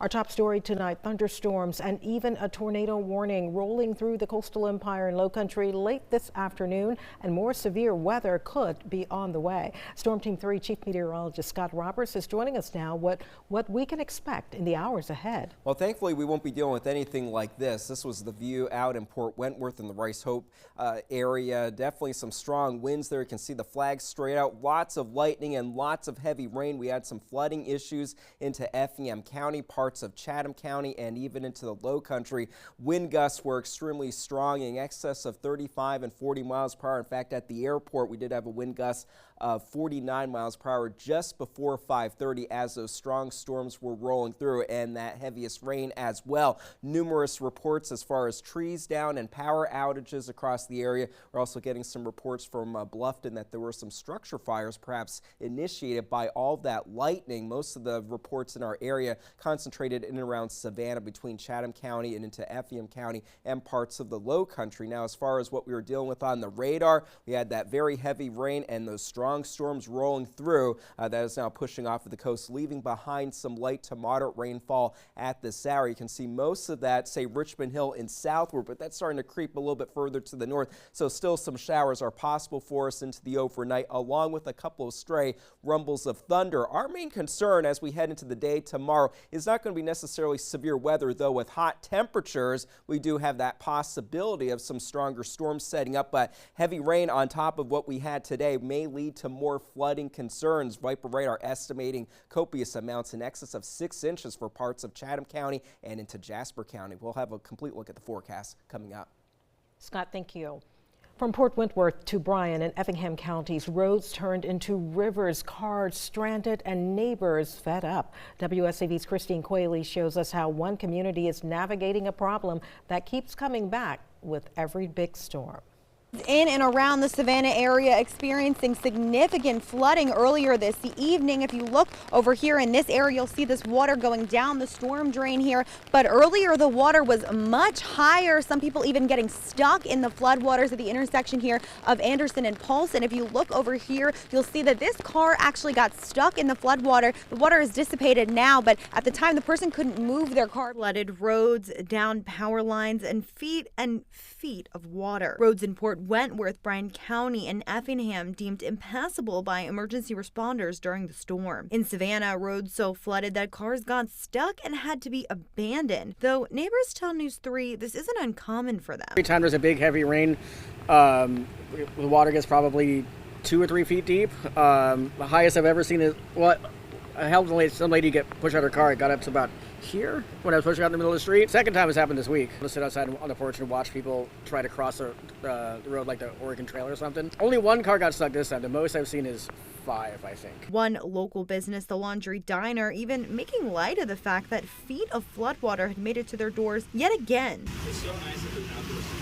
Our top story tonight, thunderstorms and even a tornado warning rolling through the coastal empire and Lowcountry late this afternoon, and more severe weather could be on the way. Storm Team 3 Chief Meteorologist Scott Roberts is joining us now. What we can expect in the hours ahead. Well, thankfully we won't be dealing with anything like this. This was the view out in Port Wentworth in the Rice Hope area. Definitely some strong winds there. You can see the flags straight out. Lots of lightning and lots of heavy rain. We had some flooding issues into Effingham County, parts of Chatham County, and even into the Lowcountry. Wind gusts were extremely strong, in excess of 35 and 40 miles per hour. In fact, at the airport, we did have a wind gust of 49 miles per hour just before 5:30 as those strong storms were rolling through, and that heaviest rain as well. Numerous reports as far as trees down and power outages across the area. We're also getting some reports from Bluffton that there were some structure fires perhaps initiated by all that lightning. Most of the reports in our area concentrated in and around Savannah, between Chatham County and into Effingham County and parts of the Lowcountry. Now, as far as what we were dealing with on the radar, we had that very heavy rain and those strong storms rolling through. That is now pushing off of the coast, leaving behind some light to moderate rainfall at this hour. You can see most of that, say, Richmond Hill and southward, but that's starting to creep a little bit further to the north. So still some showers are possible for us into the overnight, along with a couple of stray rumbles of thunder. Our main concern as we head into the day tomorrow is not going to be necessarily severe weather, though. With hot temperatures, we do have that possibility of some stronger storms setting up, but heavy rain on top of what we had today may lead to more flooding concerns. Viper Radar estimating copious amounts in excess of 6 inches for parts of Chatham County and into Jasper County. We'll have a complete look at the forecast coming up. Scott, thank you. From Port Wentworth to Bryan and Effingham counties, roads turned into rivers, cars stranded, and neighbors fed up. WSAV's Christine Quayle shows us how one community is navigating a problem that keeps coming back with every big storm. In and around the Savannah area experiencing significant flooding earlier this evening. If you look over here in this area, you'll see this water going down the storm drain here. But earlier the water was much higher. Some people even getting stuck in the floodwaters at the intersection here of Anderson and Pulse. And if you look over here, you'll see that this car actually got stuck in the floodwater. The water is dissipated now, but at the time the person couldn't move their car. Flooded roads, down power lines, and feet of water. Roads in Port Wentworth, Bryan County, and Effingham deemed impassable by emergency responders during the storm. In Savannah, roads so flooded that cars got stuck and had to be abandoned. Though neighbors tell News 3 this isn't uncommon for them. Every time there's a big heavy rain, the water gets probably 2 or 3 feet deep. The highest I've ever seen is I helped some lady get pushed out of her car. It got up to about here when I was pushing out in the middle of the street. Second time has happened this week. I'll sit outside on the porch and watch people try to cross the road like the Oregon Trail or something. Only one car got stuck this time. The most I've seen is 5, I think. One local business, the Laundry Diner, even making light of the fact that feet of floodwater had made it to their doors yet again. It's so nice that there's outdoor seating.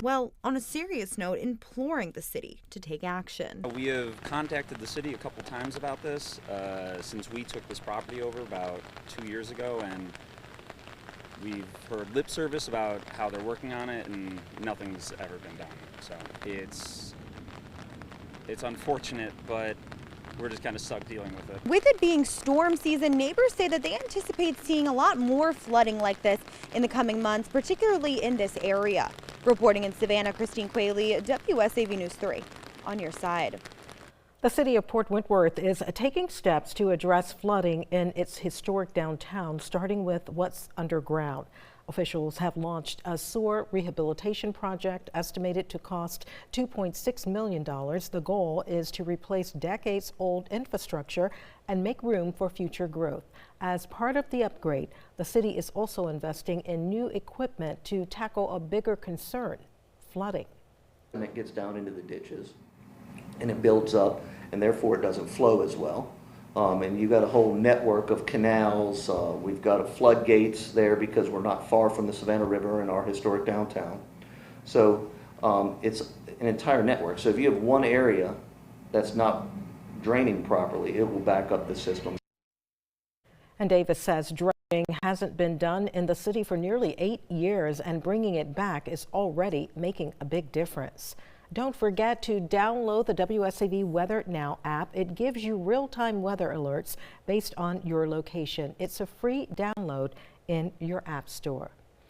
Well, on a serious note, imploring the city to take action. We have contacted the city a couple times about this since we took this property over about 2 years ago, and we've heard lip service about how they're working on it, and nothing's ever been done. So it's unfortunate, but we're just kind of stuck dealing with it. With it being storm season, neighbors say that they anticipate seeing a lot more flooding like this in the coming months, particularly in this area. Reporting in Savannah, Christine Quayle, WSAV News 3, on your side. The city of Port Wentworth is taking steps to address flooding in its historic downtown, starting with what's underground. Officials have launched a sewer rehabilitation project estimated to cost $2.6 million. The goal is to replace decades-old infrastructure and make room for future growth. As part of the upgrade, the city is also investing in new equipment to tackle a bigger concern: flooding. And it gets down into the ditches and it builds up, and therefore it doesn't flow as well. And you've got a whole network of canals. We've got floodgates there because we're not far from the Savannah River in our historic downtown. So it's an entire network. So if you have one area that's not draining properly, it will back up the system. And Davis says dredging hasn't been done in the city for nearly 8 years, and bringing it back is already making a big difference. Don't forget to download the WSAV Weather Now app. It gives you real-time weather alerts based on your location. It's a free download in your app store.